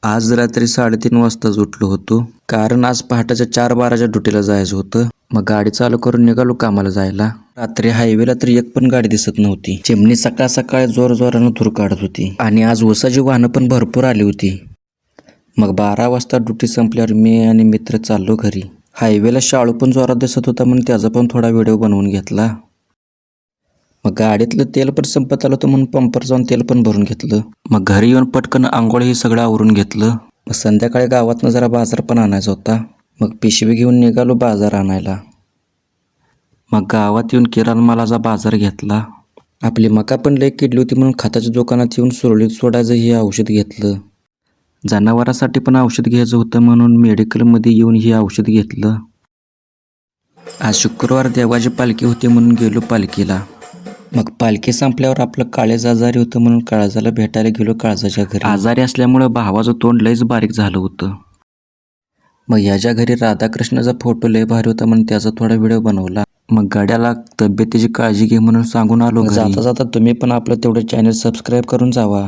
आज रात्री 3:30 वाजताच उठलो होतो, कारण आज पहाटेच्या 4:12च्या ड्युटीला जायचं होतं. मग गाडी चालू करून निघालो कामाला जायला. रात्री हायवेला तर एक पण गाडी दिसत नव्हती. चिमणी सकाळ सकाळी जोरानं धूर काढत होती आणि आज ऊसाची वाहनं पण भरपूर आली होती. मग 12 वाजता ड्युटी संपल्यावर मी आणि मित्र चाललो घरी. हायवेला शाळू पण जोरात दिसत होता म्हणून त्याचा पण थोडा व्हिडिओ बनवून घेतला. मग गाडीतलं तेल पण संपत आलं होतं म्हणून पंपावर जाऊन तेल पण भरून घेतलं. मग घरी येऊन पटकन आंघोळ हे सगळं आवरून घेतलं. मग संध्याकाळी गावातनं जरा बाजार पण आणायचा होता. मग पिशवी घेऊन निघालो बाजार आणायला. मग गावात येऊन किराणा मालाचा बाजार घेतला. आपली मका पण लई किडली होती म्हणून खताच्या दुकानात येऊन सुरळीत सोडायचं हे औषध घेतलं. जनावरांसाठी पण औषध घ्यायचं होतं म्हणून मेडिकलमध्ये येऊन हे औषध घेतलं. आज शुक्रवार देवाची पालखी होती म्हणून गेलो पालखीला. मग पालखी संपल्यावर आपलं काळेज आजारी होतं म्हणून काळजाला भेटायला गेलो काळजाच्या घरी. आजारी असल्यामुळं भावाचं तोंड लयच बारीक झालं होतं. मग ह्याच्या घरी राधाकृष्णाचा फोटो लय भारी होता म्हणून त्याचा थोडा व्हिडिओ बनवला. मग गाड्याला तब्येतीची काळजी घे म्हणून सांगून आलो घरी. जाता जाता तुम्ही पण आपलं तेवढं चॅनल सबस्क्राईब करून जावा.